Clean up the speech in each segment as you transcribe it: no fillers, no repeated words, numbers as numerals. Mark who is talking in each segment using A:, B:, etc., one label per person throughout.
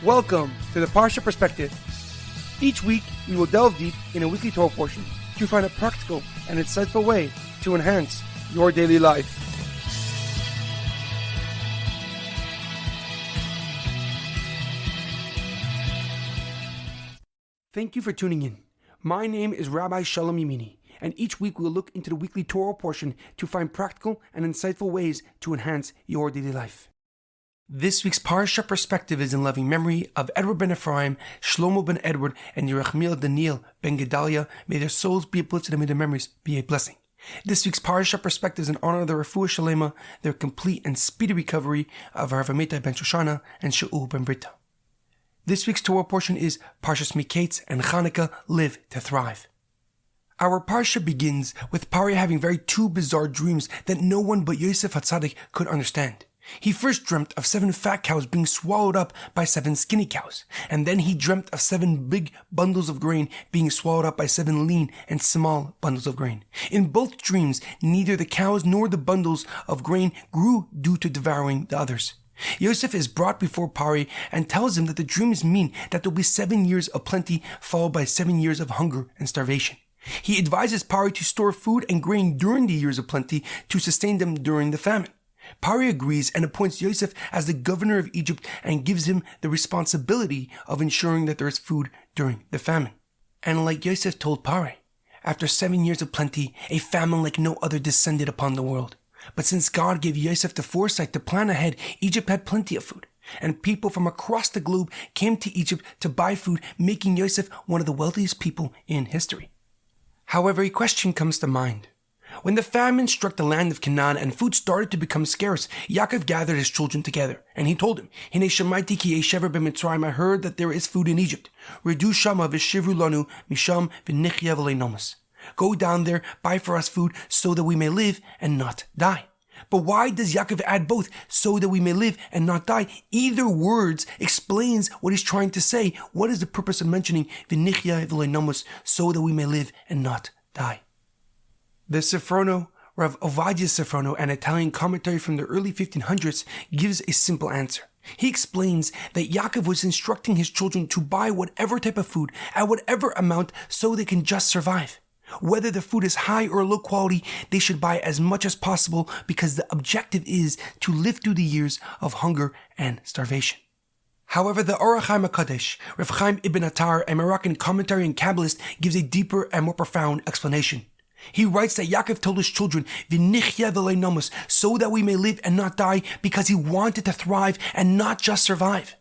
A: Welcome to the Parsha Perspective. Each week, we will delve deep in a weekly Torah portion to find a practical and insightful way to enhance your daily life. Thank you for tuning in. My name is Rabbi Shalom Yemini, and each week we will look into the weekly Torah portion to find practical and insightful ways to enhance your daily life. This week's Parsha Perspective is in loving memory of Edward Ben Efraim, Shlomo Ben Edward, and Yirachmiel Daniel Ben Gedalia. May their souls be uplifted and may their memories be a blessing. This week's Parsha Perspective is in honor of the Refuah Shlema, their complete and speedy recovery of HaRav Amitai Ben Shoshanna and Shaul Ben Berta. This week's Torah portion is Parshas Miketz and Chanukah, Live to Thrive. Our Parsha begins with Parshas having two bizarre dreams that no one but Yosef HaTzadik could understand. He first dreamt of 7 fat cows being swallowed up by 7 skinny cows, and then he dreamt of 7 big bundles of grain being swallowed up by 7 lean and small bundles of grain. In both dreams, neither the cows nor the bundles of grain grew due to devouring the others. Yosef is brought before Pari and tells him that the dreams mean that there will be 7 years of plenty followed by 7 years of hunger and starvation. He advises Pari to store food and grain during the years of plenty to sustain them during the famine. Pari agrees and appoints Yosef as the governor of Egypt and gives him the responsibility of ensuring that there is food during the famine. And like Yosef told Pari, after 7 years of plenty, a famine like no other descended upon the world. But since God gave Yosef the foresight to plan ahead, Egypt had plenty of food. And people from across the globe came to Egypt to buy food, making Yosef one of the wealthiest people in history. However, a question comes to mind. When the famine struck the land of Canaan and food started to become scarce, Yaakov gathered his children together, and he told them, Hine shemaiti ki yesh shever b'Mitzrayim, I heard that there is food in Egypt. Redu shama v'shivru lanu misham v'nichya v'lei nomas. Go down there, buy for us food, so that we may live and not die. But why does Yaakov add both, so that we may live and not die? Either words explains what he's trying to say. What is the purpose of mentioning v'nichya v'lei nomas, so that we may live and not die? The Sifrono, Rav Ovadia Sifrono, an Italian commentary from the early 1500s, gives a simple answer. He explains that Yaakov was instructing his children to buy whatever type of food at whatever amount so they can just survive. Whether the food is high or low quality, they should buy as much as possible because the objective is to live through the years of hunger and starvation. However, the Orach Chaim HaKadosh, Rav Chaim Ibn Attar, a Moroccan commentary and Kabbalist, gives a deeper and more profound explanation. He writes that Yaakov told his children, V'nichya v'lei nomas, so that we may live and not die, because he wanted to thrive and not just survive.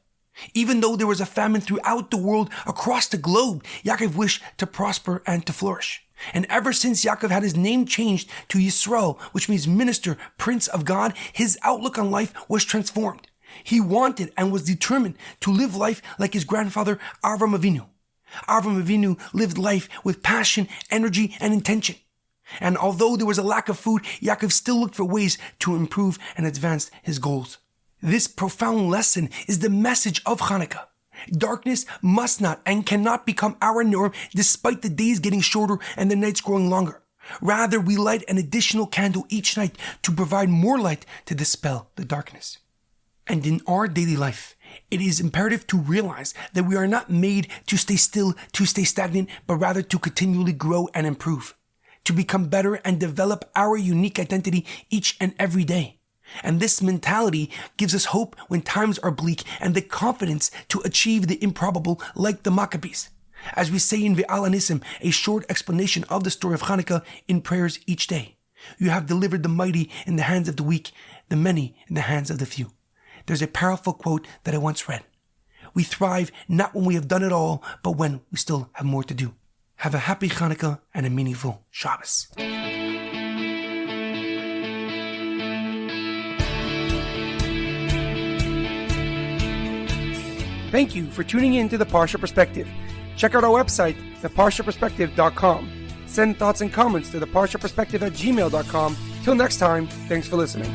A: Even though there was a famine throughout the world, across the globe, Yaakov wished to prosper and to flourish. And ever since Yaakov had his name changed to Yisrael, which means minister, prince of God, his outlook on life was transformed. He wanted and was determined to live life like his grandfather Avram Avinu. Avram Avinu lived life with passion, energy, and intention. And although there was a lack of food, Yaakov still looked for ways to improve and advance his goals. This profound lesson is the message of Chanukah. Darkness must not and cannot become our norm despite the days getting shorter and the nights growing longer. Rather, we light an additional candle each night to provide more light to dispel the darkness. And in our daily life, it is imperative to realize that we are not made to stay still, to stay stagnant, but rather to continually grow and improve, to become better and develop our unique identity each and every day. And this mentality gives us hope when times are bleak and the confidence to achieve the improbable like the Maccabees. As we say in Ve'al Anisim, a short explanation of the story of Chanukah in prayers each day. You have delivered the mighty in the hands of the weak, the many in the hands of the few. There's a powerful quote that I once read. We thrive not when we have done it all, but when we still have more to do. Have a happy Chanukah and a meaningful Shabbos. Thank you for tuning in to the Parsha Perspective. Check out our website, theparshaperspective.com. Send thoughts and comments to theparshaperspective@gmail.com. Till next time, thanks for listening.